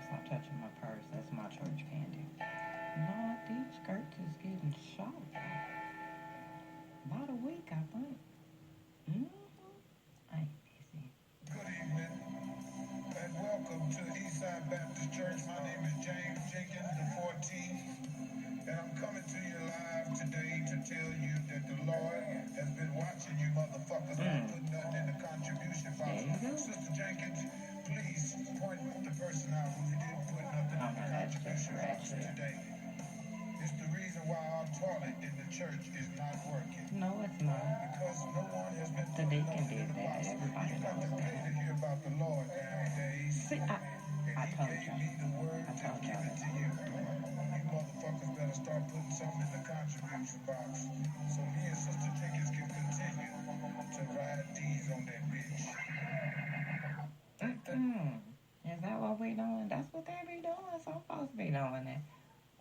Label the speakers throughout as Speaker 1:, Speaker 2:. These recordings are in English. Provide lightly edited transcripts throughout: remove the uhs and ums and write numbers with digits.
Speaker 1: Stop touching my purse. That's my church candy. Lord, these skirts is getting short. About a week, I think. I ain't busy.
Speaker 2: Good evening, and welcome to Eastside Baptist Church. My name is James Jenkins, the 14th, and I'm coming to you live today to tell you that the Lord has been watching you motherfuckers not putting nothing in the contribution box. Sister Jenkins, please point the person out who didn't put nothing in the contribution box today. It's the reason why our toilet in the church is not working.
Speaker 1: No, it's not.
Speaker 2: Because no one has been
Speaker 1: The deacon did that. Everybody
Speaker 2: you got to
Speaker 1: knows
Speaker 2: pay
Speaker 1: that.
Speaker 2: to hear about the Lord nowadays.
Speaker 1: See, I told
Speaker 2: He
Speaker 1: you.
Speaker 2: gave me the word
Speaker 1: I
Speaker 2: to
Speaker 1: told
Speaker 2: give
Speaker 1: y'all
Speaker 2: it to you. You motherfuckers better start putting something in the contribution box so me and Sister Jenkins can continue to ride these on that bitch.
Speaker 1: Is that what we doing? That's what they be doing. Some folks be doing it.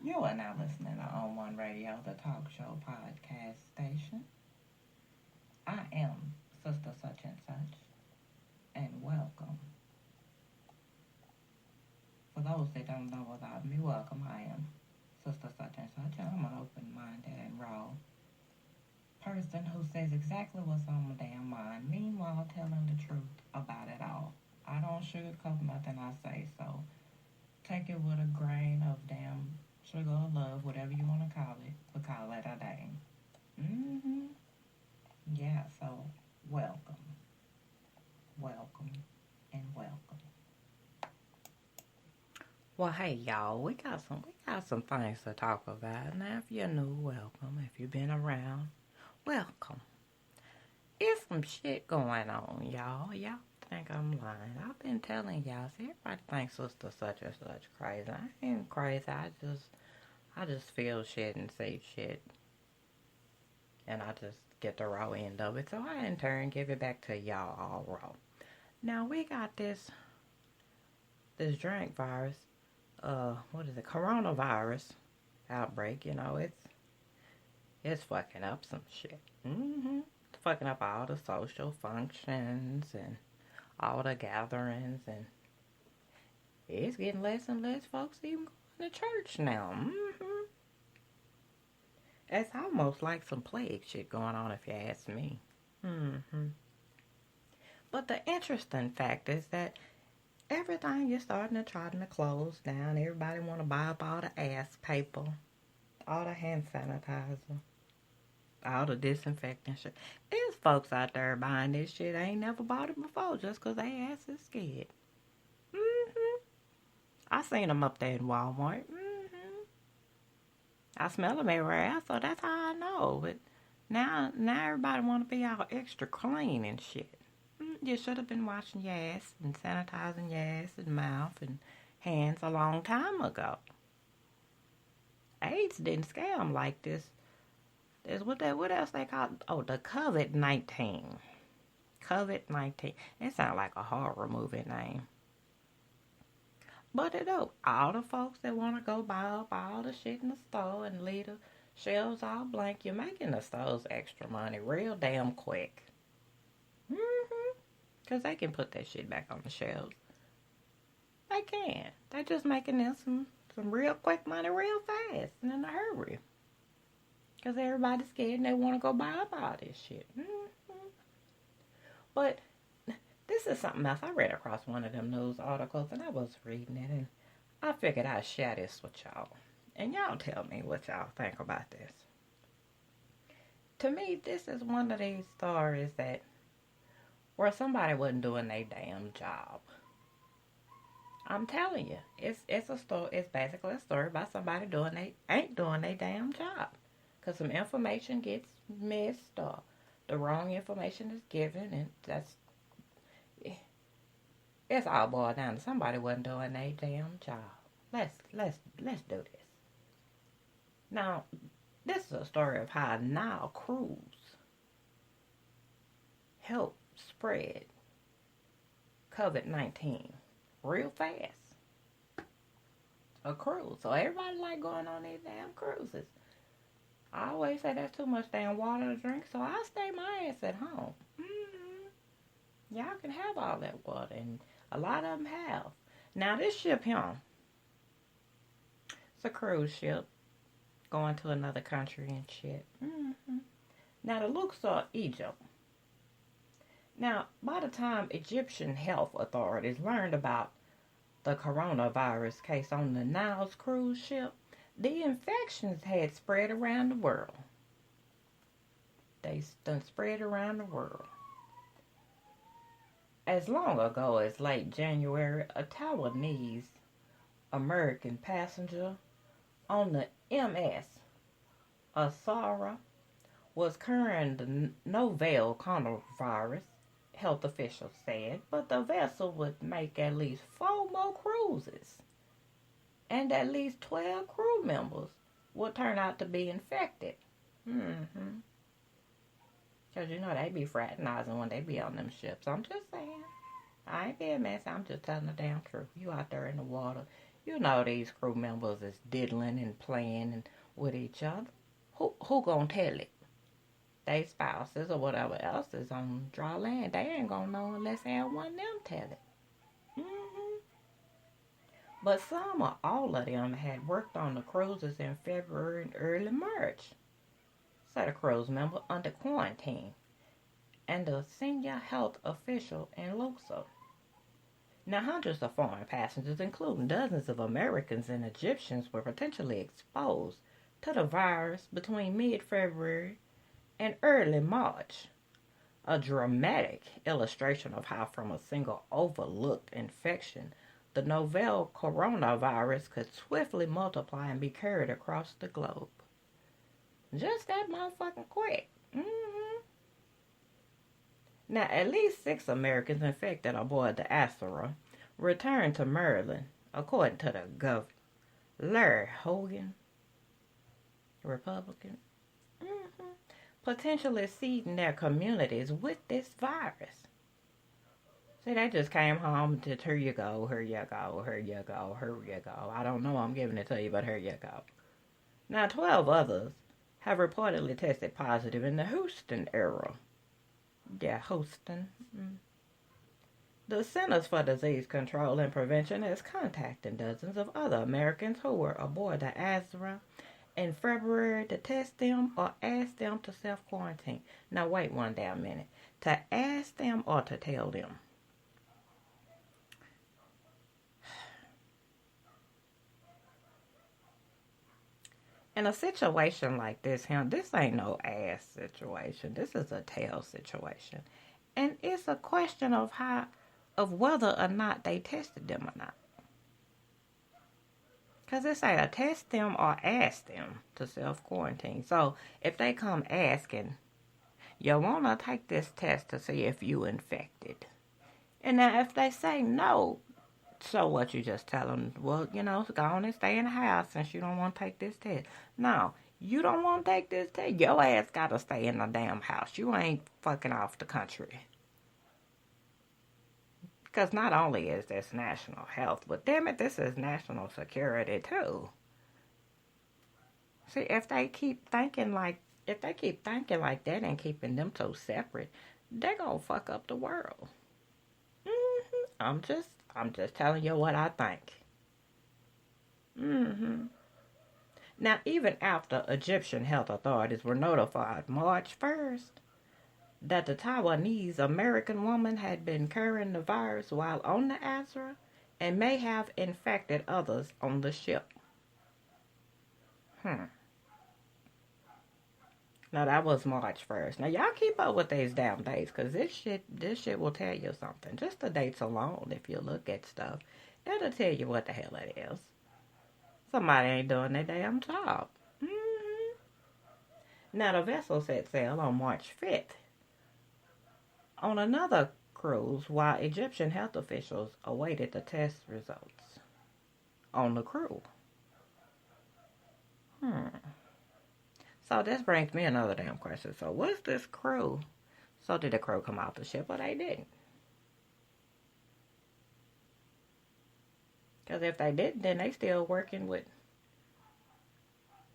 Speaker 1: You are now listening to On One Radio, the talk show podcast station. I am Sister Such and Such, and welcome. For those that don't know about me, welcome. I am Sister Such and Such, and I'm an open-minded and raw person who says exactly what's on my damn mind, meanwhile telling the truth about it all. I don't sugarcoat nothing I say, so take it with a grain of damn sugar or love, whatever you want to call it, but call it a day. Yeah, so welcome, and welcome. Well, hey y'all, we got some things to talk about. Now, if you're new, welcome. If you've been around, welcome. It's some shit going on, y'all. Y'all think I'm lying. I've been telling y'all. See, everybody thinks Sister Such and Such crazy. I ain't crazy. I just feel shit and say shit. And I just get the raw end of it. So I, in turn, give it back to y'all all raw. Now, we got this drink virus. What is it? Coronavirus outbreak. You know, it's fucking up some shit. It's fucking up all the social functions and all the gatherings, and it's getting less and less folks even going to church now. It's almost like some plague shit going on, if you ask me. But the interesting fact is that everything is starting to try to close down. Everybody want to buy up all the ass paper, all the hand sanitizer, all the disinfectant shit. There's folks out there buying this shit. I ain't never bought it before just because they ass is scared. I seen them up there in Walmart. I smell them everywhere else, so that's how I know. But now everybody want to be all extra clean and shit. You should have been washing your ass and sanitizing your ass and mouth and hands a long time ago. AIDS didn't scare them like this. There's what else they call it? Oh, the COVID-19. COVID-19. It sounds like a horror movie name. But it don't. All the folks that want to go buy up all the shit in the store and leave the shelves all blank, you're making the stores extra money real damn quick. Because they can put that shit back on the shelves. They can. They just making them some real quick money real fast and in a hurry. Because everybody's scared and they want to go buy up all this shit. But this is something else. I read across one of them news articles and I was reading it and I figured I'd share this with y'all. And y'all tell me what y'all think about this. To me, this is one of these stories that where somebody wasn't doing their damn job. I'm telling you, it's a story. It's basically a story about somebody ain't doing their damn job, cause some information gets missed or the wrong information is given, and it's all boiled down to somebody wasn't doing their damn job. Let's do this. Now, this is a story of how Nile Cruise helped spread COVID-19 real fast. A cruise. So everybody like going on these damn cruises. I always say that's too much damn water to drink, so I stay my ass at home. Y'all can have all that water, and a lot of them have. Now this ship here, It's a cruise ship going to another country and shit. Now, the Luxor, Egypt. Now, by the time Egyptian health authorities learned about the coronavirus case on the Niles cruise ship, the infections had spread around the world. They done spread around the world. As long ago as late January, a Taiwanese American passenger on the MS Asara was carrying the novel coronavirus, health officials said, but the vessel would make at least 4 more cruises, and at least 12 crew members would turn out to be infected. Because, you know, they be fraternizing when they be on them ships. I'm just saying. I ain't being messy. I'm just telling the damn truth. You out there in the water. You know these crew members is diddling and playing and with each other. Who gonna tell it? They spouses or whatever else is on dry land. They ain't gonna know unless one of them tell it. But some or all of them had worked on the cruises in February and early March, said a cruise member under quarantine and a senior health official in Luxor. Now, hundreds of foreign passengers, including dozens of Americans and Egyptians, were potentially exposed to the virus between mid-February and early March. A dramatic illustration of how from a single overlooked infection, the novel coronavirus could swiftly multiply and be carried across the globe. Just that motherfucking quick. Now, at least 6 Americans infected aboard the Asura returned to Maryland, according to the governor. Larry Hogan, Republican, potentially seeding their communities with this virus. See, they just came home and just, here you go, here you go, here you go, here you go. I don't know I'm giving it to you, but here you go. Now, 12 others have reportedly tested positive in the Houston area. Yeah, Houston. The Centers for Disease Control and Prevention is contacting dozens of other Americans who were aboard the Azra in February to test them or ask them to self-quarantine. Now, wait one damn minute. To ask them or to tell them? In a situation like this, this ain't no ass situation. This is a tell situation. And it's a question of whether or not they tested them or not. Because it's either test them or ask them to self-quarantine. So if they come asking, you want to take this test to see if you infected. And now if they say no, so what, you just tell them, well, you know, go on and stay in the house since you don't want to take this test. No, you don't want to take this test. Your ass got to stay in the damn house. You ain't fucking off the country. Because not only is this national health, but damn it, this is national security too. See, if they keep thinking like that and keeping them so separate, they're gonna fuck up the world. I'm just telling you what I think. Now, even after Egyptian health authorities were notified March 1st that the Taiwanese American woman had been carrying the virus while on the Azra and may have infected others on the ship. Now, that was March 1st. Now, y'all keep up with these damn dates, because this shit will tell you something. Just the dates alone, if you look at stuff, it'll tell you what the hell it is. Somebody ain't doing their damn job. Now, the vessel set sail on March 5th on another cruise while Egyptian health officials awaited the test results on the crew. So this brings me another damn question. So what's this crew? So did the crew come off the ship or they didn't? Because if they didn't, then they still working with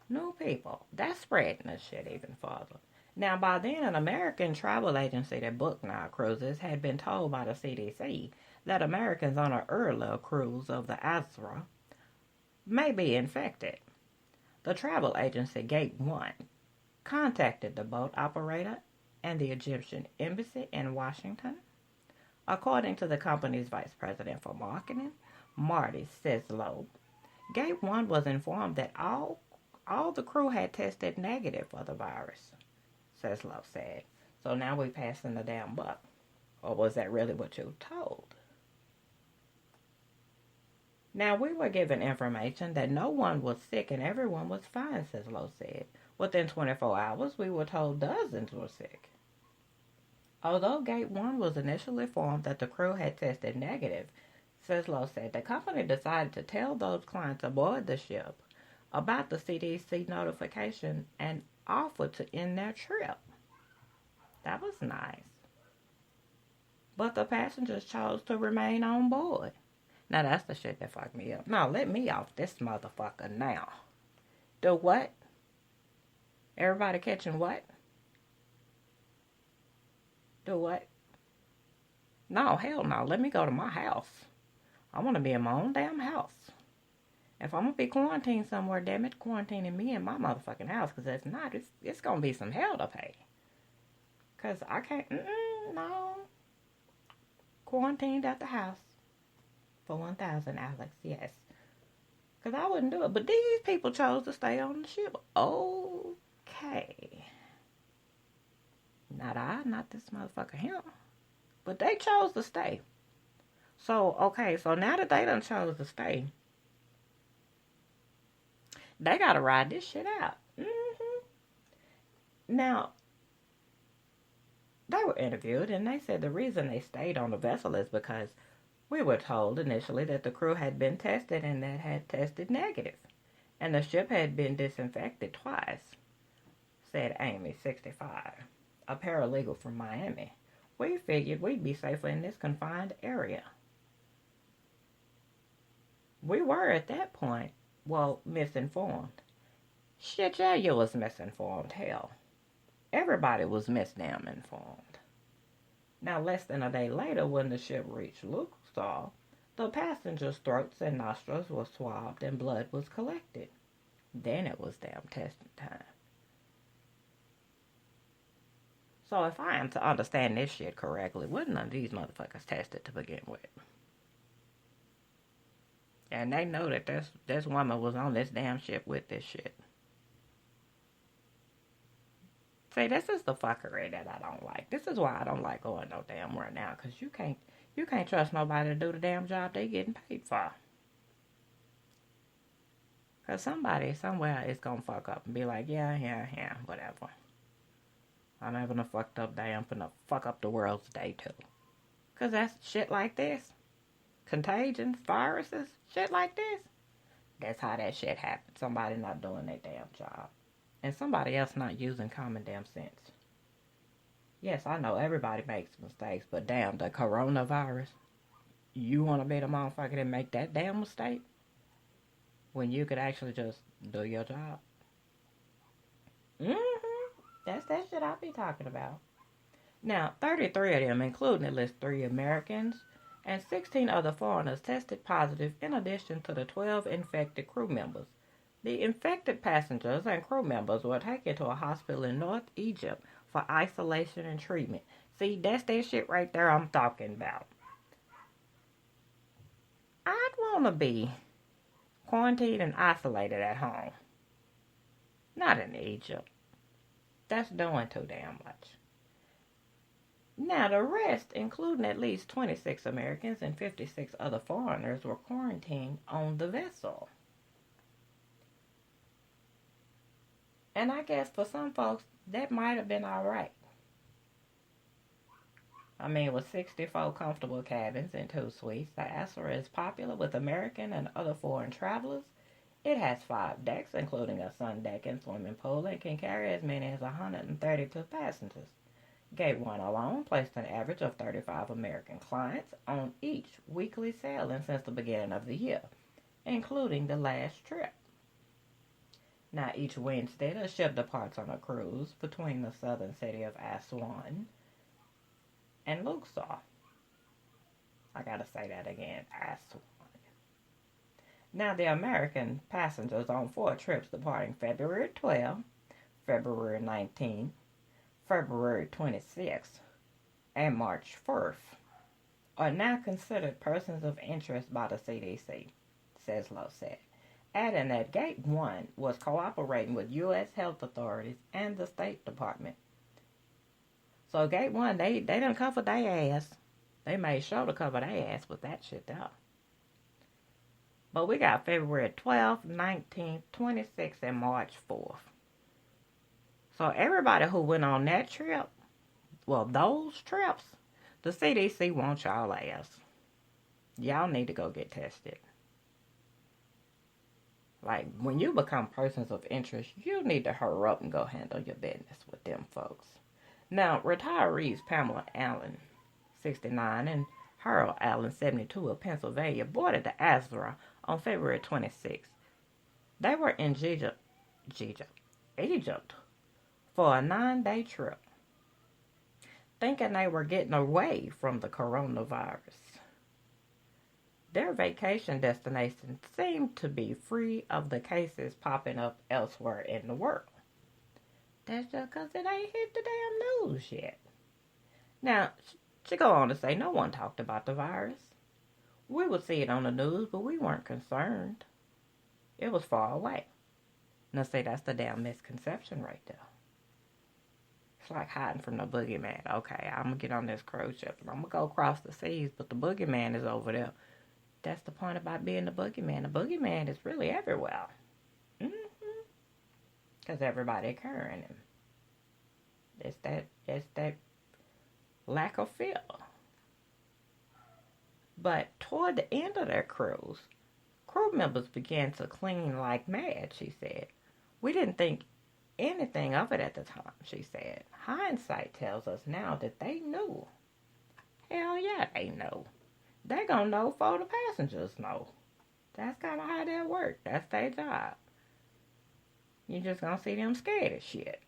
Speaker 1: new people. That's spreading this shit even further. Now, by then, an American travel agency that booked Nile cruises had been told by the CDC that Americans on an earlier cruise of the Azra may be infected. The travel agency Gate 1 contacted the boat operator and the Egyptian embassy in Washington. According to the company's vice president for marketing, Marty Sislow, Gate 1 was informed that all the crew had tested negative for the virus, Sislow said. So now we passing the damn buck. Or was that really what you told? Now, we were given information that no one was sick and everyone was fine, Sislow said. Within 24 hours, we were told dozens were sick. Although Gate 1 was initially informed that the crew had tested negative, Sislow said the company decided to tell those clients aboard the ship about the CDC notification and offered to end their trip. That was nice. But the passengers chose to remain on board. Now that's the shit that fucked me up. No, let me off this motherfucker now. Do what? Everybody catching what? Do what? No, hell no. Let me go to my house. I want to be in my own damn house. If I'm going to be quarantined somewhere, damn it, quarantining me in my motherfucking house. Because if not, it's going to be some hell to pay. Because I can't, no. Quarantined at the house. For 1,000, Alex, yes. Because I wouldn't do it. But these people chose to stay on the ship. Okay. Not I, not this motherfucker him. But they chose to stay. So, okay, so now that they done chose to stay, they gotta ride this shit out. Now, they were interviewed and they said the reason they stayed on the vessel is because we were told initially that the crew had been tested and that had tested negative. And the ship had been disinfected twice, said Amy, 65, a paralegal from Miami. We figured we'd be safer in this confined area. We were at that point, well, misinformed. Shit, yeah, you was misinformed, hell. Everybody was misdamn informed. Now, less than a day later, when the ship reached Luxor, the passengers' throats and nostrils were swabbed and blood was collected. Then it was damn testing time. So if I am to understand this shit correctly, wasn't none of these motherfuckers tested to begin with? And they know that this woman was on this damn ship with this shit. See, this is the fuckery that I don't like. This is why I don't like going no damn where now, because you can't trust nobody to do the damn job they getting paid for. Because somebody somewhere is going to fuck up and be like, yeah, whatever. I'm having a fucked up day. I'm finna fuck up the world's day too. Because that's shit like this. Contagions, viruses, shit like this. That's how that shit happens. Somebody not doing their damn job. And somebody else not using common damn sense. Yes, I know everybody makes mistakes, but damn, the coronavirus, you want to be the motherfucker that make that damn mistake? When you could actually just do your job? That's that shit I be talking about. Now, 33 of them, including at least 3 Americans and 16 other foreigners, tested positive in addition to the 12 infected crew members. The infected passengers and crew members were taken to a hospital in North Egypt for isolation and treatment. See, that's that shit right there I'm talking about. I'd want to be quarantined and isolated at home. Not in Egypt. That's doing too damn much. Now, the rest, including at least 26 Americans and 56 other foreigners, were quarantined on the vessel. And I guess for some folks, that might have been alright. I mean, with 64 comfortable cabins and 2 suites, the Asura is popular with American and other foreign travelers. It has 5 decks, including a sun deck and swimming pool, and can carry as many as 132 passengers. Gate 1 alone placed an average of 35 American clients on each weekly sailing since the beginning of the year, including the last trip. Now, each Wednesday, the ship departs on a cruise between the southern city of Aswan and Luxor. I gotta say that again, Aswan. Now, the American passengers on 4 trips departing February 12th, February 19th, February 26th, and March 1st are now considered persons of interest by the CDC, Seslow said, adding that Gate 1 was cooperating with U.S. health authorities and the State Department. So Gate 1, they done covered their ass. They made sure to cover their ass with that shit though. But we got February 12th, 19th, 26th, and March 4th. So everybody who went on that trip, well, those trips, the CDC wants y'all ass. Y'all need to go get tested. Like, when you become persons of interest, you need to hurry up and go handle your business with them folks. Now, retirees Pamela Allen, 69, and Harold Allen, 72, of Pennsylvania, boarded the Azra on February 26th. They were in Egypt, for a 9-day trip, thinking they were getting away from the coronavirus. Their vacation destination seemed to be free of the cases popping up elsewhere in the world. That's just because it ain't hit the damn news yet. Now, she go on to say no one talked about the virus. We would see it on the news, but we weren't concerned. It was far away. Now, see, that's the damn misconception right there. It's like hiding from the boogeyman. Okay, I'm going to get on this cruise ship and I'm going to go across the seas, but the boogeyman is over there. That's the point about being the boogeyman. The boogeyman is really everywhere. Because everybody carrying him. It's that lack of fear. But toward the end of their cruise, crew members began to clean like mad, she said. We didn't think anything of it at the time, she said. Hindsight tells us now that they knew. Hell yeah, they know. They gonna know before the passengers know. That's kind of how that works. That's their job. You just gonna see them scared as shit.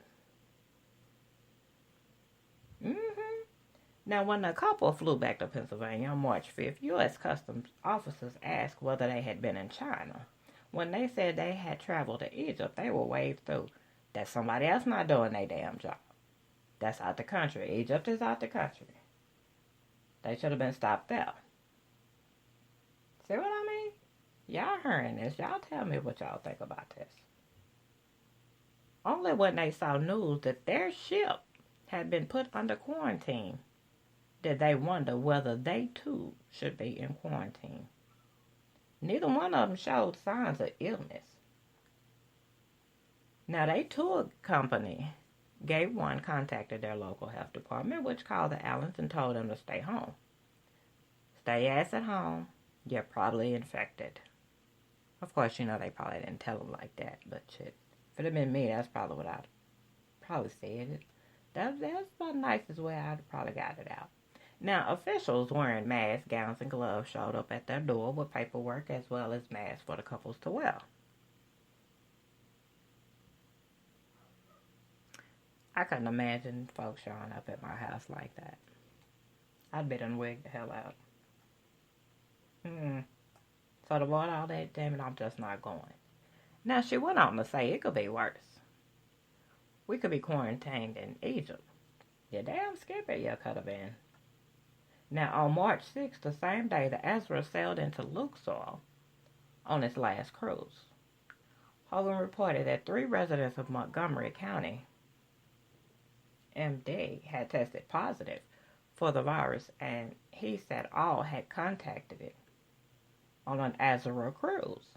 Speaker 1: Now, when the couple flew back to Pennsylvania on March 5th, U.S. Customs officers asked whether they had been in China. When they said they had traveled to Egypt, they were waved through. That's somebody else not doing their damn job. That's out the country. Egypt is out the country. They should have been stopped there. See what I mean? Y'all hearing this. Y'all tell me what y'all think about this. Only when they saw news that their ship had been put under quarantine did they wonder whether they too should be in quarantine. Neither one of them showed signs of illness. Now, their tour company, Gate 1, contacted their local health department, which called the Allens and told them to stay home. Stay your ass at home. You're probably infected. Of course, you know, they probably didn't tell them like that, but shit. If it had been me, that's probably what I'd probably said it. That's about the nicest way I'd probably got it out. Now, officials wearing masks, gowns, and gloves showed up at their door with paperwork as well as masks for the couples to wear. I couldn't imagine folks showing up at my house like that. I'd be done wigged the hell out. So to avoid all that, damn it, I'm just not going. Now, she went on to say it could be worse. We could be quarantined in Egypt. You damn skippy you could have been. Now, on March 6th, the same day, the Azra sailed into Luxor on its last cruise. Hogan reported that 3 residents of Montgomery County, MD, had tested positive for the virus, and he said all had contacted it on an Azra cruise.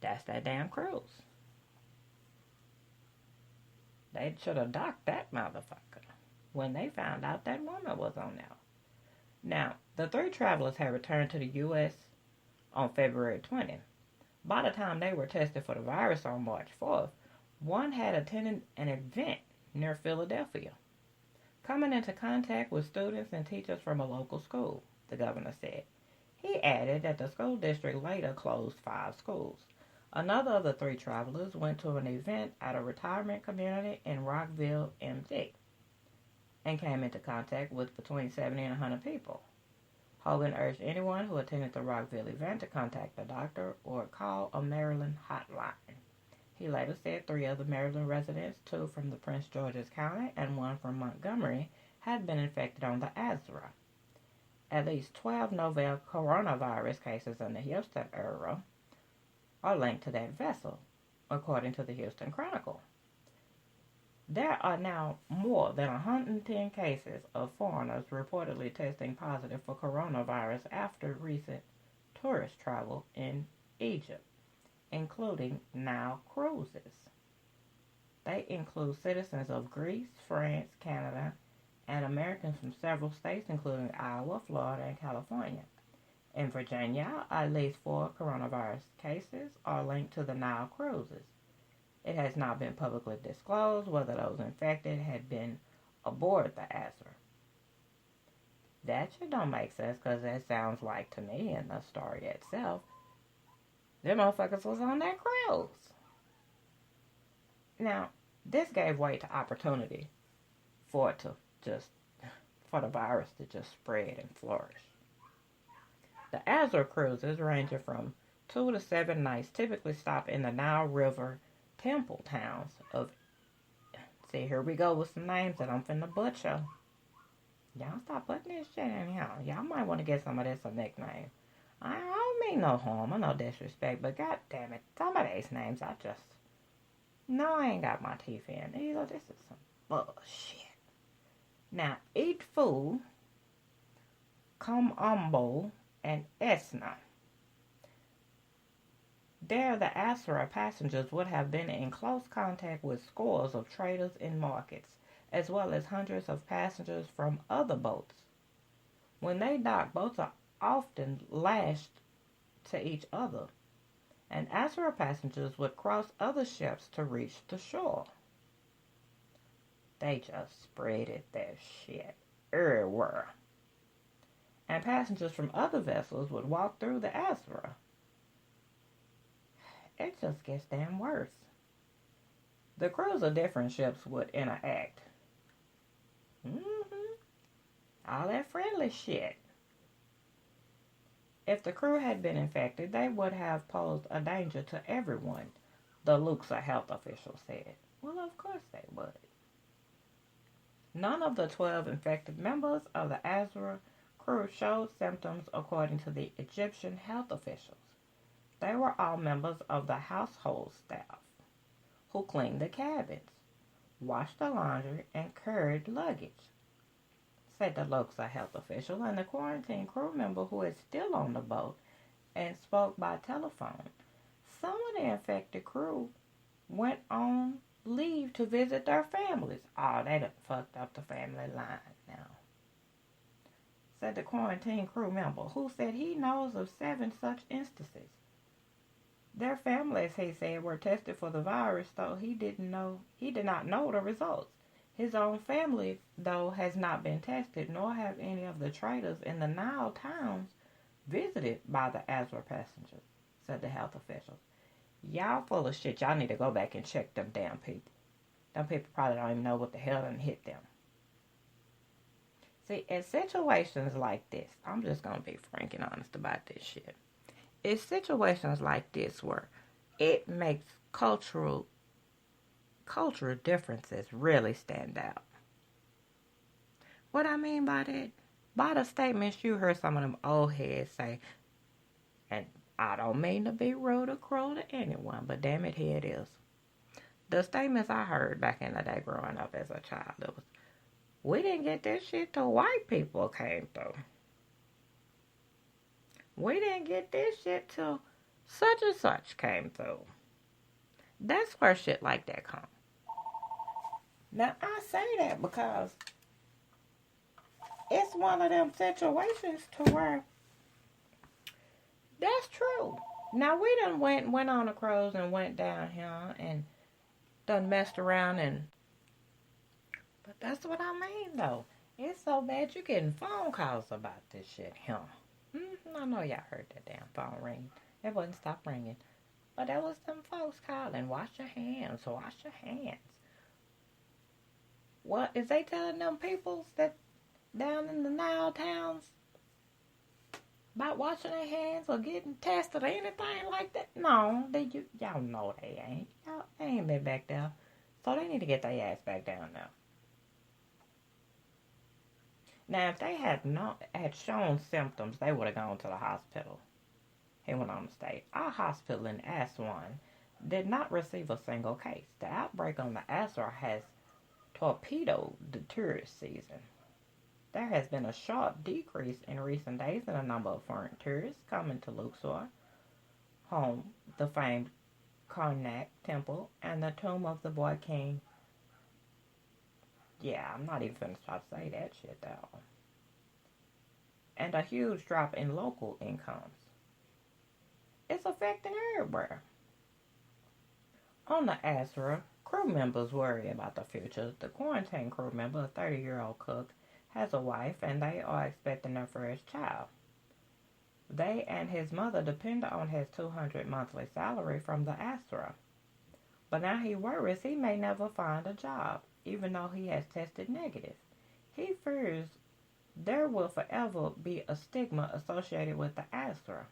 Speaker 1: That's that damn cruise. They should have docked that motherfucker when they found out that woman was on there. Now, the 3 travelers had returned to the U.S. on February 20th. By the time they were tested for the virus on March 4th, one had attended an event near Philadelphia, coming into contact with students and teachers from a local school, the governor said. He added that the school district later closed 5 schools. Another of the 3 travelers went to an event at a retirement community in Rockville, MD, and came into contact with between 70 and 100 people. Hogan urged anyone who attended the Rockville event to contact a doctor or call a Maryland hotline. He later said 3 other Maryland residents, 2 from the Prince George's County and 1 from Montgomery, had been infected on the Azra. At least 12 novel coronavirus cases in the Houston area are linked to that vessel, according to the Houston Chronicle. There are now more than 110 cases of foreigners reportedly testing positive for coronavirus after recent tourist travel in Egypt, including Nile cruises. They include citizens of Greece, France, Canada, and Americans from several states, including Iowa, Florida, and California. In Virginia, at least 4 coronavirus cases are linked to the Nile cruises. It has not been publicly disclosed whether those infected had been aboard the Azra. That shit don't make sense, because that sounds like, to me, in the story itself, them motherfuckers was on that cruise. Now, this gave way to opportunity for the virus to just spread and flourish. The Azra cruises, ranging from 2 to 7 nights, typically stop in the Nile River temple towns of... See, here we go with some names that I'm finna butcher. Y'all stop putting this shit in here. Y'all might want to get some of this a nickname. I don't mean no harm or no disrespect, but god damn it, some of these names I just... No, I ain't got my teeth in. Either this is some bullshit. Now, Eat Food, Comombo, and Esna. There, the Azra passengers would have been in close contact with scores of traders in markets, as well as hundreds of passengers from other boats. When they dock, boats are often lashed to each other, and Azra passengers would cross other ships to reach the shore. They just spreaded their shit everywhere. And passengers from other vessels would walk through the Azra. It just gets damn worse. The crews of different ships would interact. All that friendly shit. If the crew had been infected, they would have posed a danger to everyone, the Luxor health official said. Well, of course they would. None of the 12 infected members of the Azra crew showed symptoms, according to the Egyptian health officials. They were all members of the household staff, who cleaned the cabins, washed the laundry, and carried luggage, said the Luxor health official, and the quarantine crew member who is still on the boat and spoke by telephone. Some of the infected crew went on leave to visit their families. Oh, they done fucked up the family line now, said the quarantine crew member, who said he knows of 7 such instances. Their families, he said, were tested for the virus, though he did not know the results. His own family, though, has not been tested, nor have any of the traders in the Nile towns visited by the Azra passengers, said the health officials. Y'all full of shit. Y'all need to go back and check them damn people. Them people probably don't even know what the hell done hit them. See, in situations like this, I'm just going to be frank and honest about this shit. It's situations like this where it makes cultural differences really stand out. What I mean by that? By the statements you heard some of them old heads say, and I don't mean to be rude or cruel to anyone, but damn it, here it is. The statements I heard back in the day growing up as a child, it was, we didn't get this shit till white people came through. We didn't get this shit till such and such came through. That's where shit like that comes. Now, I say that because it's one of them situations to where that's true. Now, we done went on a cruise and went down here and done messed around but that's what I mean, though. It's so bad you getting phone calls about this shit here. I know y'all heard that damn phone ring. It wouldn't stop ringing. But there was some folks calling, wash your hands. What, is they telling them peoples that down in the Nile towns about washing their hands or getting tested or anything like that? No, y'all know they ain't. Y'all they ain't been back there. So they need to get their ass back down now. Now, if they had shown symptoms, they would have gone to the hospital. He went on to state, our hospital in Aswan did not receive a single case. The outbreak on the Aswan has torpedoed the tourist season. There has been a sharp decrease in recent days in the number of foreign tourists coming to Luxor, home, the famed Karnak Temple, and the tomb of the boy king. Yeah, I'm not even finna try to say that shit though. And a huge drop in local incomes. It's affecting everywhere. On the Asra, crew members worry about the future. The quarantine crew member, a 30-year-old cook, has a wife and they are expecting their first child. They and his mother depend on his $200 monthly salary from the Asra. But now he worries he may never find a job, even though he has tested negative. He fears there will forever be a stigma associated with the Asra.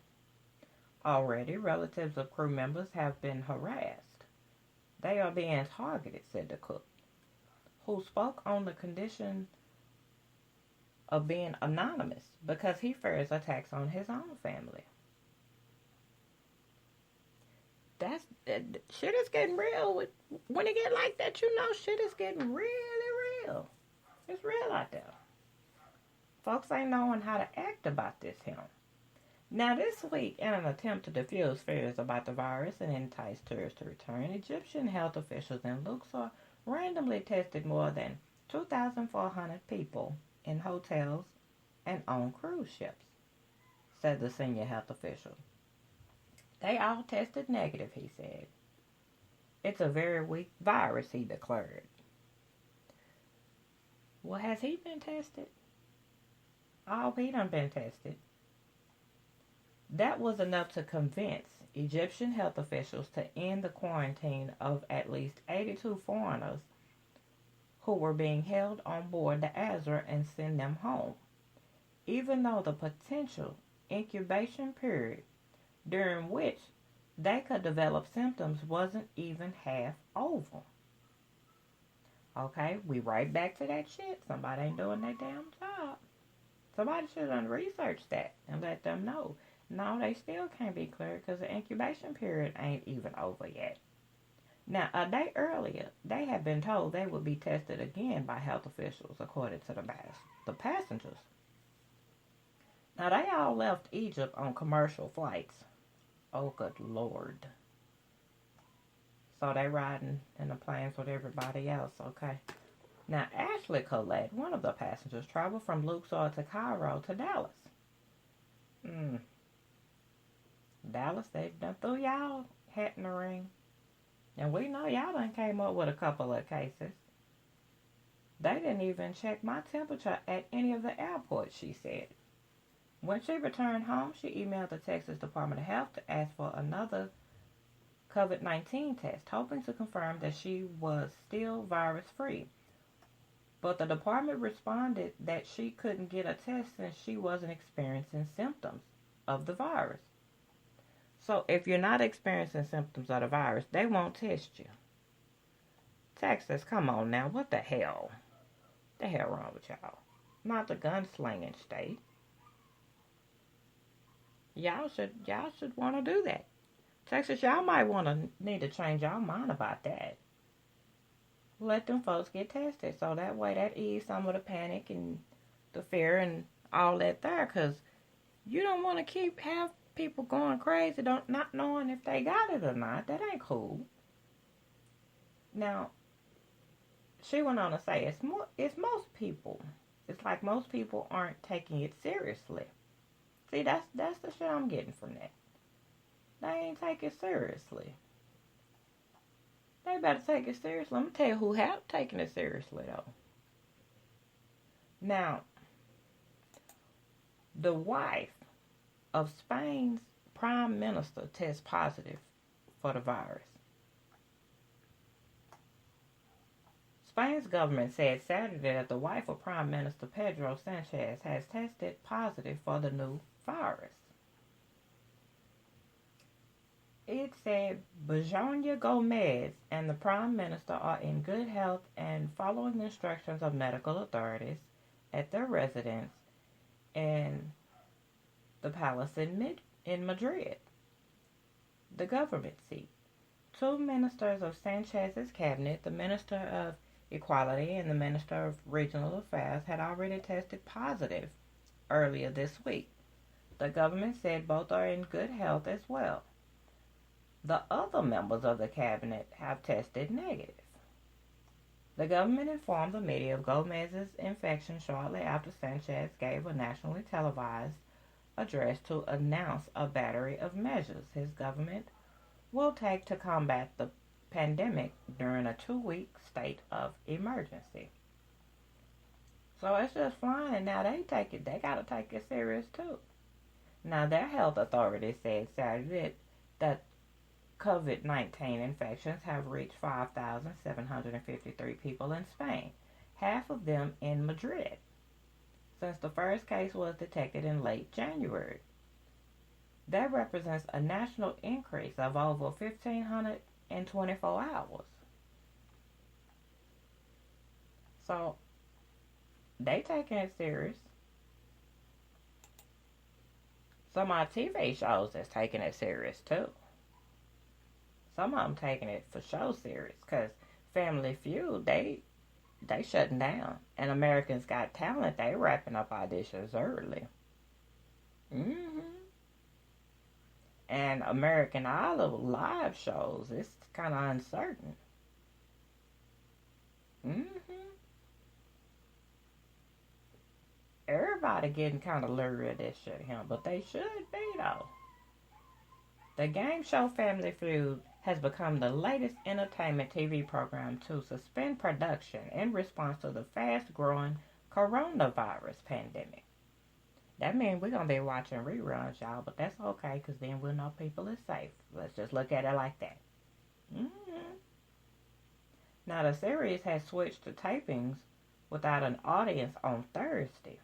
Speaker 1: Already, relatives of crew members have been harassed. They are being targeted, said the cook, who spoke on the condition of being anonymous because he fears attacks on his own family. Shit is getting real. When it get like that, you know shit is getting really real. It's real out there. Folks ain't knowing how to act about this here. Now this week, in an attempt to diffuse fears about the virus and entice tourists to return, Egyptian health officials in Luxor randomly tested more than 2,400 people in hotels and on cruise ships, said the senior health official. They all tested negative, he said. It's a very weak virus, he declared. Well, has he been tested? Oh, he done been tested. That was enough to convince Egyptian health officials to end the quarantine of at least 82 foreigners who were being held on board the Azra and send them home, even though the potential incubation period during which they could develop symptoms wasn't even half over. Okay, we right back to that shit. Somebody ain't doing their damn job. Somebody should have researched that and let them know. No, they still can't be cleared because the incubation period ain't even over yet. Now, a day earlier, they had been told they would be tested again by health officials, according to the passengers. Now, they all left Egypt on commercial flights. Oh, good Lord. So they riding in the planes with everybody else, okay? Now, Ashley Collette, one of the passengers, traveled from Luxor to Cairo to Dallas. Dallas, they done threw y'all hat in the ring. And we know y'all done came up with a couple of cases. They didn't even check my temperature at any of the airports, she said. When she returned home, she emailed the Texas Department of Health to ask for another COVID-19 test, hoping to confirm that she was still virus-free. But the department responded that she couldn't get a test since she wasn't experiencing symptoms of the virus. So if you're not experiencing symptoms of the virus, they won't test you. Texas, come on now, what the hell? The hell wrong with y'all? Not the gunslinging state. Y'all should want to do that. Texas, y'all might need to change y'all mind about that. Let them folks get tested so that way that ease some of the panic and the fear and all that there, because you don't want to have people going crazy, not knowing if they got it or not. That ain't cool. Now, she went on to say, it's most people. It's like most people aren't taking it seriously. See, that's the shit I'm getting from that. They ain't take it seriously. They better take it seriously. I'm going to tell you who have taken it seriously, though. Now, the wife of Spain's prime minister tests positive for the virus. Spain's government said Saturday that the wife of Prime Minister Pedro Sanchez has tested positive for the new virus. It said Bajonia Gomez and the Prime Minister are in good health and following the instructions of medical authorities at their residence in the palace in Madrid, the government seat. Two ministers of Sanchez's cabinet, the Minister of Equality and the Minister of Regional Affairs, had already tested positive earlier this week. The government said both are in good health as well. The other members of the cabinet have tested negative. The government informed the media of Gomez's infection shortly after Sanchez gave a nationally televised address to announce a battery of measures his government will take to combat the pandemic during a 2-week state of emergency. So it's just flying, and now they gotta take it serious too. Now their health authorities said Saturday that COVID-19 infections have reached 5,753 people in Spain, half of them in Madrid, since the first case was detected in late January. That represents a national increase of over 1,524 hours. So, they taking it serious. Some of our TV shows is taking it serious too. Some of them taking it for show serious, because Family Feud, they shutting down. And Americans Got Talent, they wrapping up auditions early. And American Idol live shows, it's kind of uncertain. Everybody getting kind of leery of this shit here, but they should be though. The game show Family Feud has become the latest entertainment TV program to suspend production in response to the fast-growing coronavirus pandemic. That means we're going to be watching reruns, y'all, but that's okay, because then we'll know people is safe. Let's just look at it like that. Now, the series has switched to tapings without an audience on Thursday.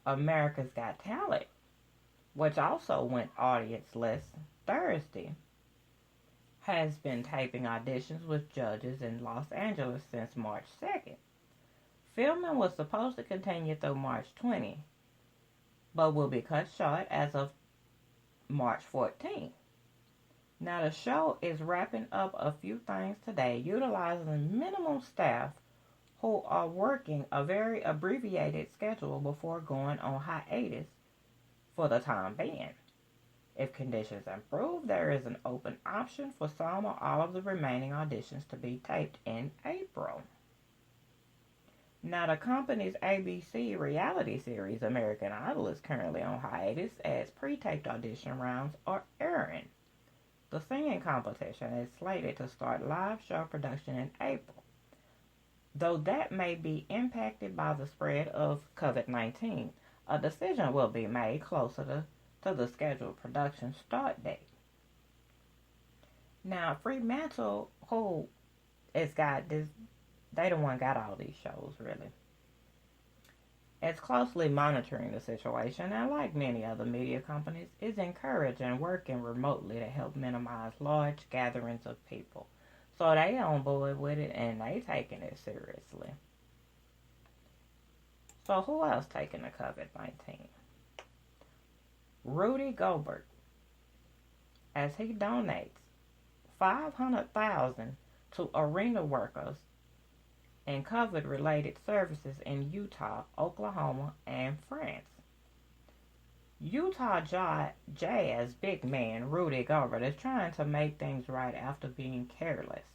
Speaker 1: America's Got Talent, which also went audienceless Thursday, has been taping auditions with judges in Los Angeles since March 2nd. Filming was supposed to continue through March 20, but will be cut short as of March 14. Now the show is wrapping up a few things today, utilizing minimum staff who are working a very abbreviated schedule before going on hiatus for the time being. If conditions improve, there is an open option for some or all of the remaining auditions to be taped in April. Now, the company's ABC reality series, American Idol, is currently on hiatus as pre-taped audition rounds are airing. The singing competition is slated to start live show production in April, though that may be impacted by the spread of COVID-19. A decision will be made closer to the scheduled production start date. Now, Fremantle, who has got this, they the one got all these shows, really. It's closely monitoring the situation, and like many other media companies, is encouraging working remotely to help minimize large gatherings of people. So they on board with it, and they taking it seriously. So who else taking the COVID-19? Rudy Gobert, as he donates $500,000 to arena workers and COVID-related services in Utah, Oklahoma, and France. Utah Jazz big man Rudy Gobert is trying to make things right after being careless.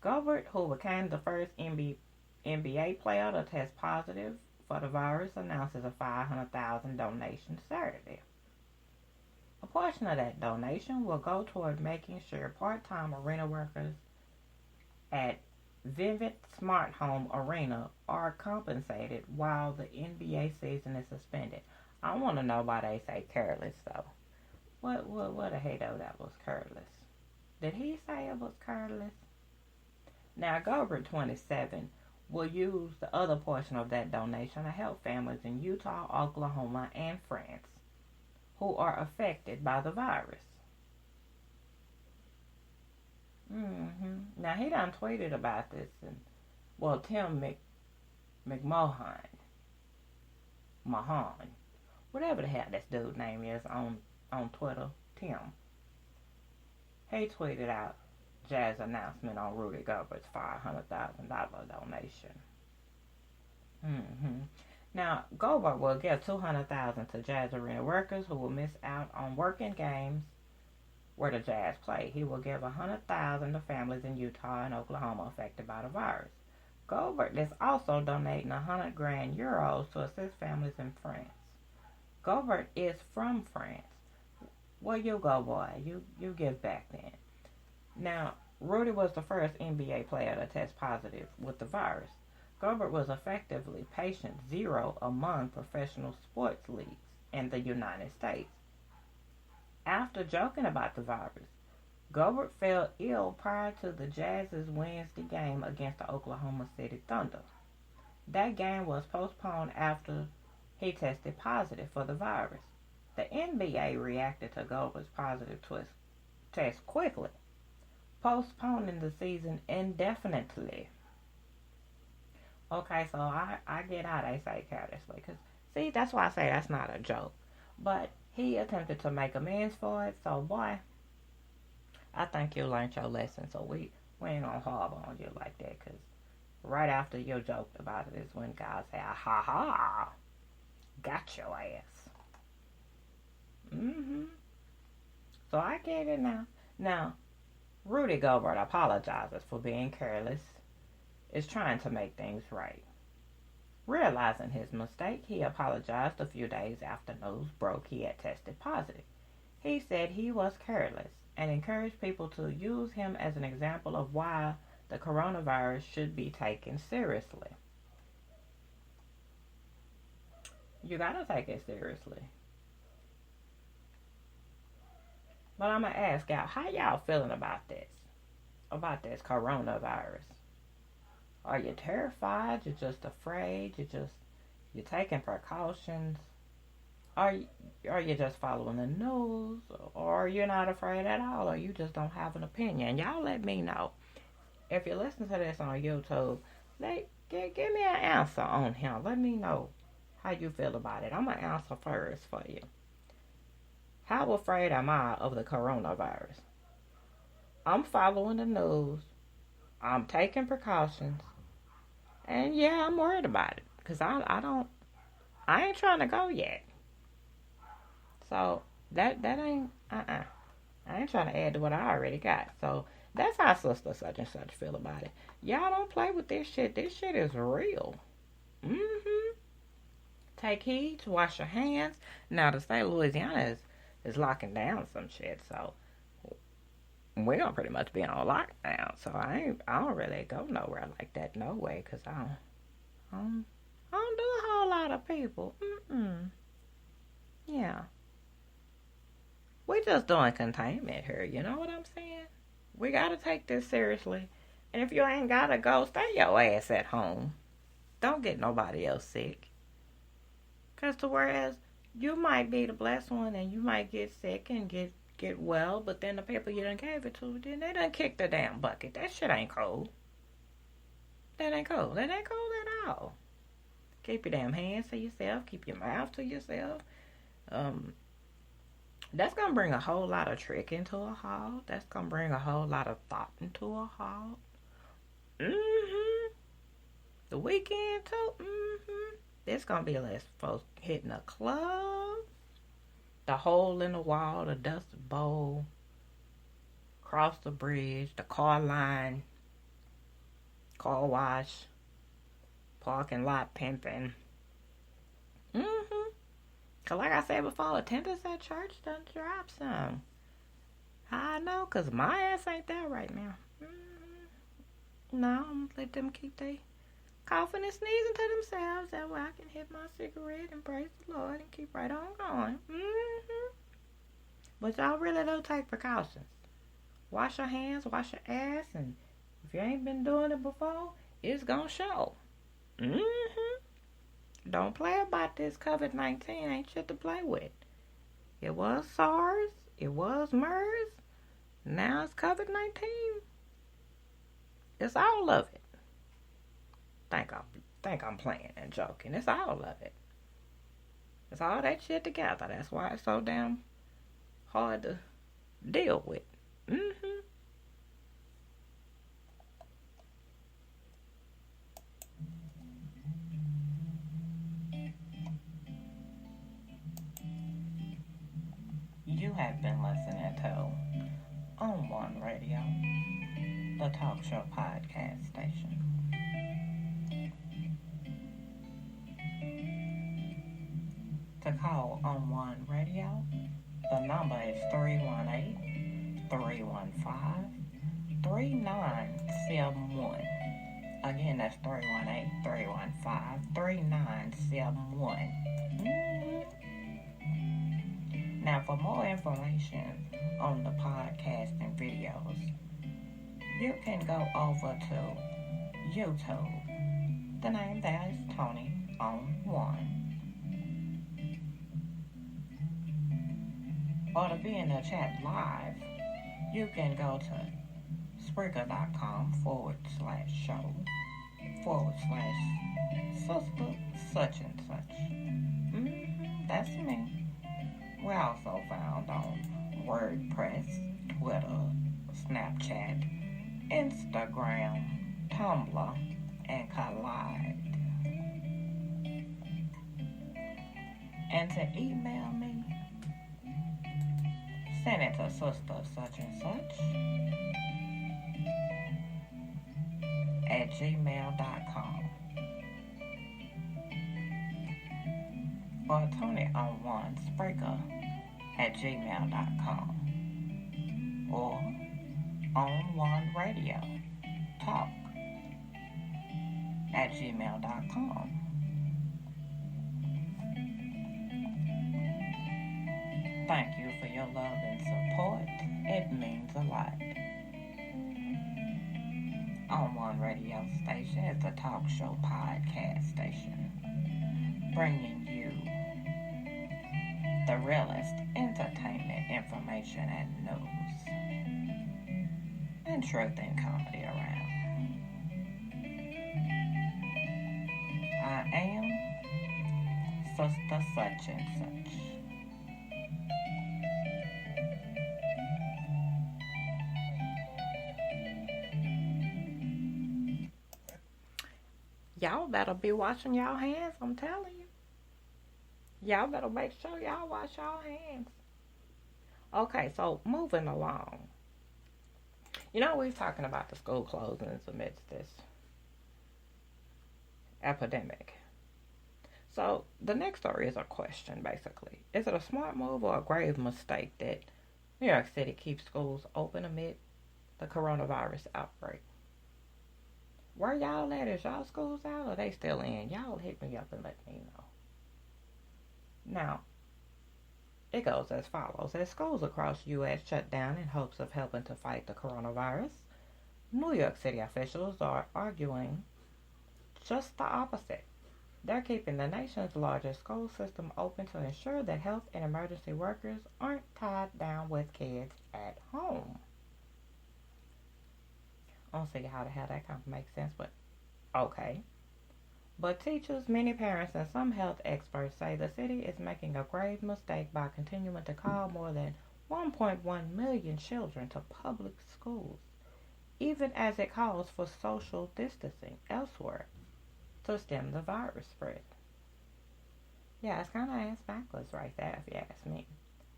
Speaker 1: Gobert, who became the first NBA player to test positive for the virus, announces a $500,000 donation Saturday. A portion of that donation will go toward making sure part-time arena workers at Vivint Smart Home Arena are compensated while the NBA season is suspended. I want to know why they say careless, though. What the hell that was careless? Did he say it was careless? Now, Gobert, 27, will use the other portion of that donation to help families in Utah, Oklahoma, and France who are affected by the virus. Now, he done tweeted about this, and Tim McMahon, whatever the hell this dude's name is on Twitter, Tim, he tweeted out Jazz announcement on Rudy Gobert's $500,000 donation. Now, Gobert will give $200,000 to Jazz arena workers who will miss out on working games where the Jazz play. He will give $100,000 to families in Utah and Oklahoma affected by the virus. Gobert is also donating 100,000 euros to assist families in France. Gobert is from France. Well, you go, boy. You give back then. Now, Rudy was the first NBA player to test positive with the virus. Gobert was effectively patient zero among professional sports leagues in the United States. After joking about the virus, Gobert fell ill prior to the Jazz's Wednesday game against the Oklahoma City Thunder. That game was postponed after he tested positive for the virus. The NBA reacted to Gobert's positive test quickly, postponing the season indefinitely. Okay, so I get how they say carelessly, because, see, that's why I say that's not a joke. But he attempted to make amends for it, so, boy, I think you learned your lesson, so we ain't gonna harbor on you like that, because right after you joked about it is when God said, ha ha, got your ass. So I get it now. Now, Rudy Gobert apologizes for being careless, is trying to make things right. Realizing his mistake, he apologized a few days after news broke he had tested positive. He said he was careless and encouraged people to use him as an example of why the coronavirus should be taken seriously. You gotta take it seriously. But I'm gonna ask y'all, how y'all feeling about this? About this coronavirus? Are you terrified? You're just afraid? You're taking precautions? Are you just following the news? Or you're not afraid at all? Or you just don't have an opinion? Y'all let me know. If you listen to this on YouTube, give me an answer on him. Let me know how you feel about it. I'm going to answer first for you. How afraid am I of the coronavirus? I'm following the news. I'm taking precautions. And yeah, I'm worried about it. Because I ain't trying to go yet. So that ain't, I ain't trying to add to what I already got. So that's how Sister such and such feel about it. Y'all don't play with this shit. This shit is real. Take heed to wash your hands. Now the state of Louisiana is locking down some shit. So we're gonna pretty much be on lockdown. So I don't really go nowhere like that, no way, because I don't do a whole lot of people. Yeah. We just doing containment here, you know what I'm saying? We gotta take this seriously. And if you ain't gotta go, stay your ass at home. Don't get nobody else sick. Because whereas you might be the blessed one and you might get sick and get well, but then the people you done gave it to, then they done kicked the damn bucket. That shit ain't cool. That ain't cool. That ain't cool at all. Keep your damn hands to yourself. Keep your mouth to yourself. That's going to bring a whole lot of trick into a halt. That's going to bring a whole lot of thought into a halt. The weekend, too. There's going to be less folks hitting a club. The hole in the wall, the dust bowl, cross the bridge, the car line, car wash, parking lot pimping. Because like I said before, attendance at church done drop some. I know, because my ass ain't there right now. No, I'm going to let them keep their coughing and sneezing to themselves. That way I can hit my cigarette and praise the Lord and keep right on going. But y'all really do take precautions. Wash your hands, wash your ass, and if you ain't been doing it before, it's gonna show. Mm-hmm. Don't play about this COVID-19. Ain't shit to play with. It was SARS. It was MERS. Now it's COVID-19. It's all of it. Think I'm playing and joking. It's all of it. It's all that shit together. That's why it's so damn hard to deal with. Mm-hmm. You have been listening to On One Radio, the talk show podcast station. To call On One Radio, the number is 318-315-3971. Again, that's 318-315-3971. Now, for more information on the podcast and videos, you can go over to YouTube. The name there is Tony On One. Or to be in the chat live, you can go to Spreaker.com/show/Sister such and such. That's me. We're also found on WordPress, Twitter, Snapchat, Instagram, Tumblr, and Collide. And to email me, send it to Sistah such and such @gmail.com. Or Tony On One Spreaker @gmail.com. Or On One Radio Talk @gmail.com. Thank you for your love and support. It means a lot. On One Radio Station is the talk show podcast station, bringing you the realest entertainment, information, and news, and truth and comedy around. I am Sistah such and such. Y'all better be washing y'all hands, I'm telling you. Y'all better make sure y'all wash y'all hands. Okay, so moving along. You know, we're talking about the school closings amidst this epidemic. So the next story is a question, basically. Is it a smart move or a grave mistake that New York City keeps schools open amid the coronavirus outbreak? Where y'all at? Is y'all schools out or they still in? Y'all hit me up and let me know. Now, it goes as follows. As schools across the U.S. shut down in hopes of helping to fight the coronavirus, New York City officials are arguing just the opposite. They're keeping the nation's largest school system open to ensure that health and emergency workers aren't tied down with kids at home. I don't see how the hell that kind of makes sense, but okay. But teachers, many parents, and some health experts say the city is making a grave mistake by continuing to call more than 1.1 million children to public schools, even as it calls for social distancing elsewhere to stem the virus spread. Yeah, it's kind of ass backwards right there, if you ask me.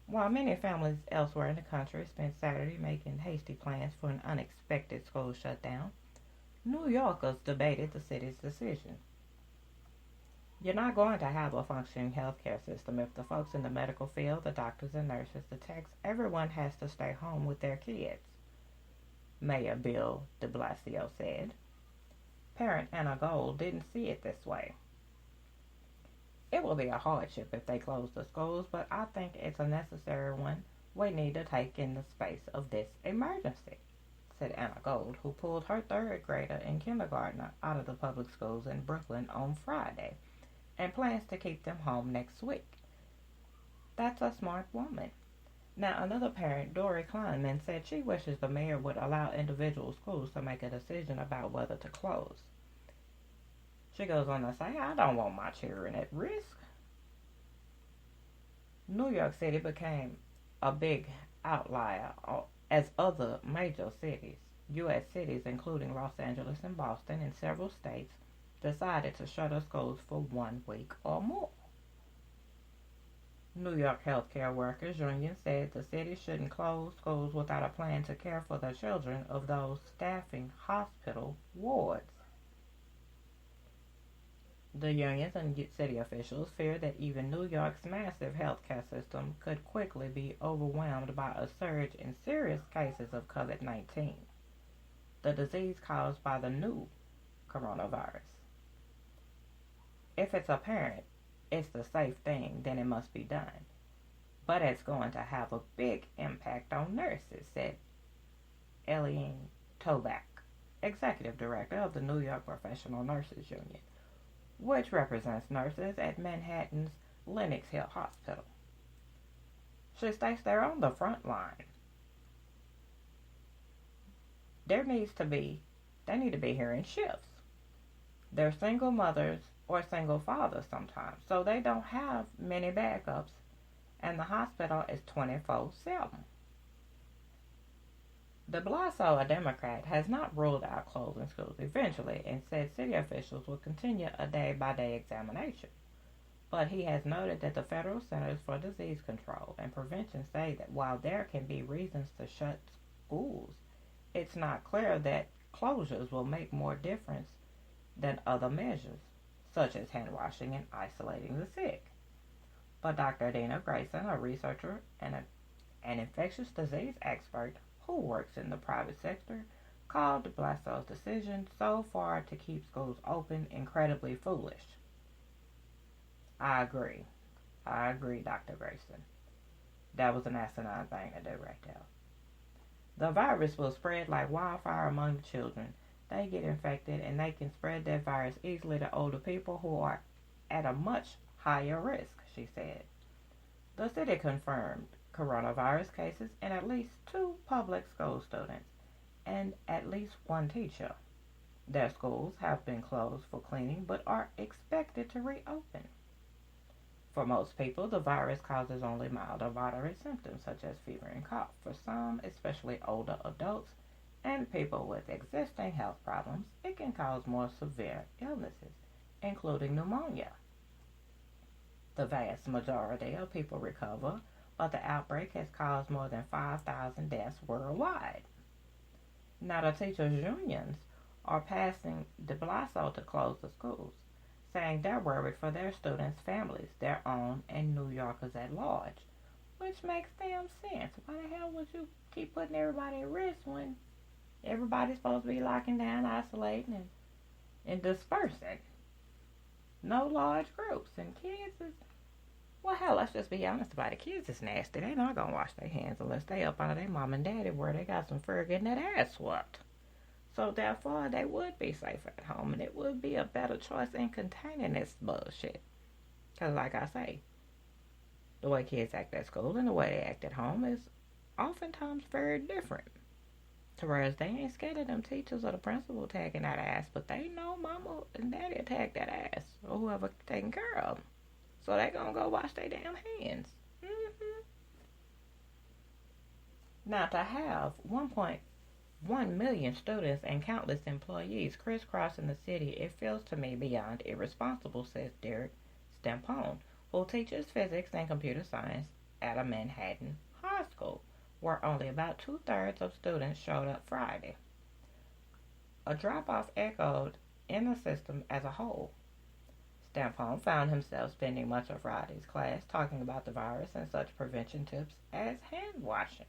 Speaker 1: While many families elsewhere in the country spent Saturday making hasty plans for an unexpected school shutdown, New Yorkers debated the city's decision. You're not going to have a functioning healthcare system if the folks in the medical field, the doctors and nurses, the techs, everyone has to stay home with their kids, Mayor Bill de Blasio said. Parent Anna Gold didn't see it this way. It will be a hardship if they close the schools, but I think it's a necessary one we need to take in the space of this emergency, said Anna Gold, who pulled her third grader and kindergartner out of the public schools in Brooklyn on Friday and plans to keep them home next week. That's a smart woman. Now, another parent, Dory Kleinman, said she wishes the mayor would allow individual schools to make a decision about whether to close. She goes on to say, I don't want my children at risk. New York City became a big outlier as other major cities, U.S. cities including Los Angeles and Boston and several states, decided to shutter schools for 1 week or more. New York Healthcare Workers Union said the city shouldn't close schools without a plan to care for the children of those staffing hospital wards. The unions and city officials fear that even New York's massive healthcare system could quickly be overwhelmed by a surge in serious cases of COVID-19, the disease caused by the new coronavirus. If it's apparent it's the safe thing, then it must be done. But it's going to have a big impact on nurses, said Eileen Toback, executive director of the New York Professional Nurses Union, which represents nurses at Manhattan's Lenox Hill Hospital. She states they're on the front line. They need to be here in shifts. They're single mothers or single fathers sometimes, so they don't have many backups, and the hospital is 24/7. De Blasio, a Democrat, has not ruled out closing schools eventually and said city officials will continue a day-by-day examination. But he has noted that the Federal Centers for Disease Control and Prevention say that while there can be reasons to shut schools, it's not clear that closures will make more difference than other measures, such as hand washing and isolating the sick. But Dr. Dina Grayson, a researcher and an infectious disease expert who works in the private sector, called de Blasio's decision so far to keep schools open incredibly foolish. I agree, Dr. Grayson. That was an asinine thing to do right there. The virus will spread like wildfire among the children. They get infected and they can spread that virus easily to older people who are at a much higher risk, she said. The city confirmed coronavirus cases in at least 2 public school students and at least 1 teacher. Their schools have been closed for cleaning but are expected to reopen. For most people, the virus causes only mild or moderate symptoms such as fever and cough. For some, especially older adults and people with existing health problems, it can cause more severe illnesses, including pneumonia. The vast majority of people recover, but the outbreak has caused more than 5,000 deaths worldwide. Now, the teachers' unions are passing de Blasio to close the schools, saying they're worried for their students' families, their own, and New Yorkers at large, which makes damn sense. Why the hell would you keep putting everybody at risk when everybody's supposed to be locking down, isolating, and dispersing? No large groups, and kids is, well, hell, let's just be honest about it. Kids is nasty. They're not going to wash their hands unless they up under their mom and daddy where they got some fur getting that ass swept. So, therefore, they would be safer at home, and it would be a better choice in containing this bullshit. Because, like I say, the way kids act at school and the way they act at home is oftentimes very different. Whereas they ain't scared of them teachers or the principal tagging that ass, but they know mama and daddy tag that ass, or whoever taking care of them. So they gonna go wash their damn hands. Now, to have 1.1 million students and countless employees crisscrossing the city, it feels to me beyond irresponsible, says Derek Stampone, who teaches physics and computer science at a Manhattan high school, where only about 2/3 of students showed up Friday. A drop-off echoed in the system as a whole. Stampone found himself spending much of Friday's class talking about the virus and such prevention tips as hand washing.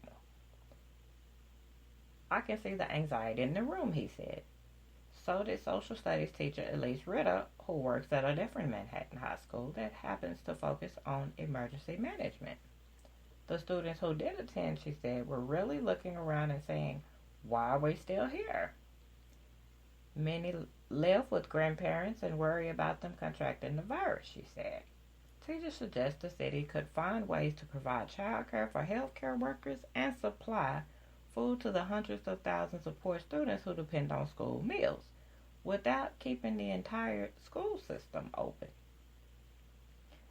Speaker 1: I can see the anxiety in the room, he said. So did social studies teacher Elise Ritter, who works at a different Manhattan high school that happens to focus on emergency management. The students who did attend, she said, were really looking around and saying, Why are we still here? Many live with grandparents and worry about them contracting the virus, she said. Teachers suggest the city could find ways to provide child care for healthcare workers and supply food to the hundreds of thousands of poor students who depend on school meals without keeping the entire school system open.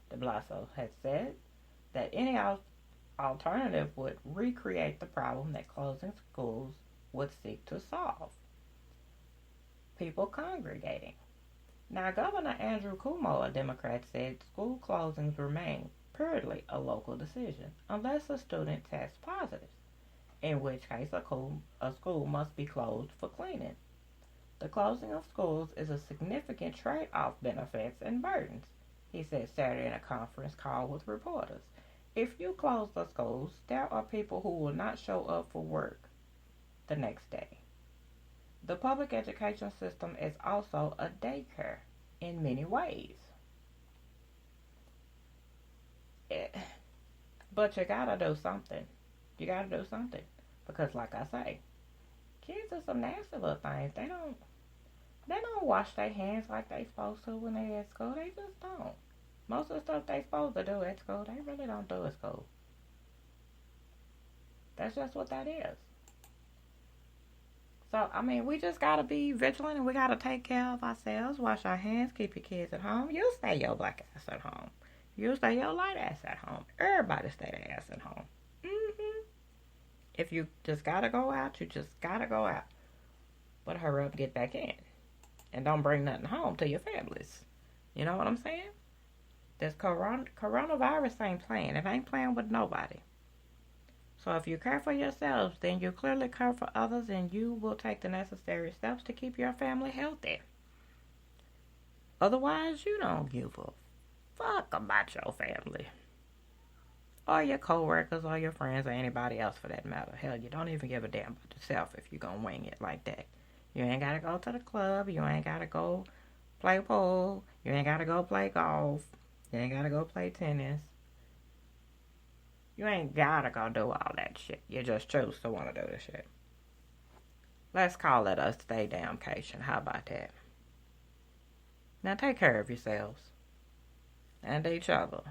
Speaker 1: De Blasio has said that any alternative would recreate the problem that closing schools would seek to solve. People congregating. Now, Governor Andrew Cuomo, a Democrat, said school closings remain purely a local decision unless a student tests positive, in which case a school must be closed for cleaning. The closing of schools is a significant trade-off benefits and burdens, he said Saturday in a conference call with reporters. If you close the schools, there are people who will not show up for work the next day. The public education system is also a daycare in many ways. But you gotta do something. You gotta do something. Because like I say, kids are some nasty little things. They don't wash their hands like they supposed to when they at school. They just don't. Most of the stuff they supposed to do at school, they really don't do at school. That's just what that is. So, I mean, we just got to be vigilant and we got to take care of ourselves, wash our hands, keep your kids at home. You stay your black ass at home. You stay your light ass at home. Everybody stay their ass at home. If you just got to go out, you just got to go out. But hurry up and get back in. And don't bring nothing home to your families. You know what I'm saying? This coronavirus ain't playing. It ain't playing with nobody. So if you care for yourselves, then you clearly care for others and you will take the necessary steps to keep your family healthy. Otherwise, you don't give a fuck about your family. Or your coworkers or your friends or anybody else for that matter. Hell, you don't even give a damn about yourself if you're going to wing it like that. You ain't got to go to the club. You ain't got to go play pool. You ain't got to go play golf. You ain't got to go play tennis. You ain't gotta go do all that shit. You just choose to want to do the shit. Let's call it a stay damncation. How about that? Now take care of yourselves. And each other.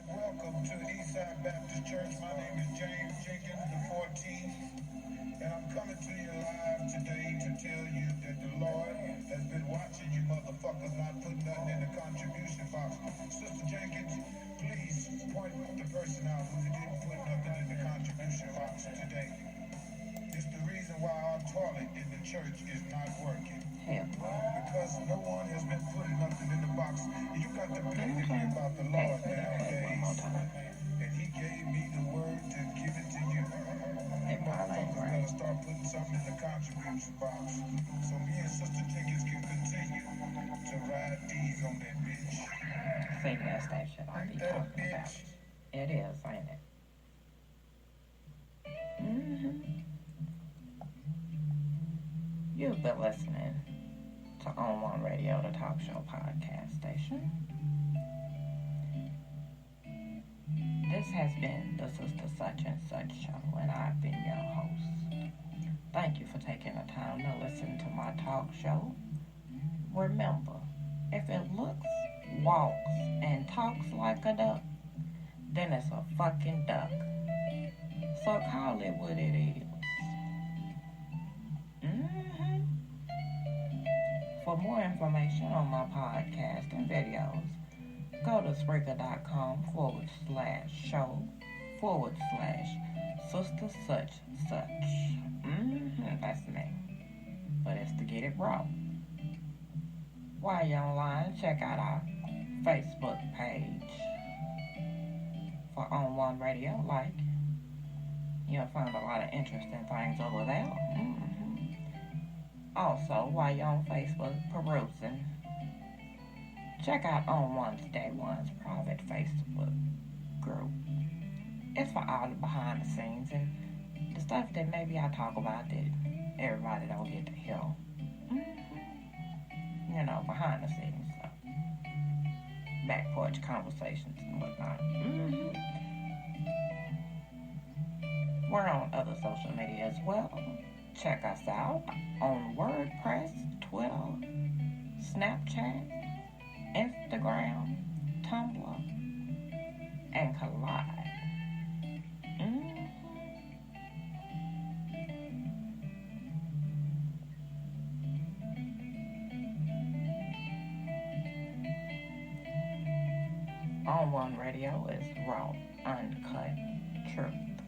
Speaker 2: Welcome to Eastside Baptist Church. My name is James Jenkins, the 14th. And I'm coming to you live today to tell you that the Lord has been watching you motherfuckers not putting nothing in the contribution box. Sister Jenkins, please point the person out who didn't put nothing in the contribution box today. It's the reason why our toilet in the church is not working. Because no one has been putting nothing in the box. You got to pay to hear about the Lord nowadays. And he gave me the word to give it to you. You motherfuckers better start putting something in the contribution box. So me and Sister Jenkins can continue to ride these on that bitch.
Speaker 1: See, that's that shit I be talking about. It is, ain't it? You've been listening to On One Radio, the talk show podcast station. This has been the Sister Such and Such show, and I've been your host. Thank you for taking the time to listen to my talk show. Remember, if it looks, walks, and talks like a duck, then it's a fucking duck. So call it what it is. For more information on my podcast and videos, go to Spreaker.com/show/Sister Such Such. That's me. But it's to get it raw. While you're online, check out our Facebook page for On One Radio. You'll find a lot of interesting things over there. Also, while you're on Facebook perusing, check out On One's Day One's private Facebook group. It's for all the behind the scenes and the stuff that maybe I talk about that everybody don't get to hear. You know, behind the scenes stuff. Back porch conversations and whatnot. We're on other social media as well. Check us out on WordPress, Twitter, Snapchat, Instagram, Tumblr, and Collide. On One Radio is Raw Uncut Truth.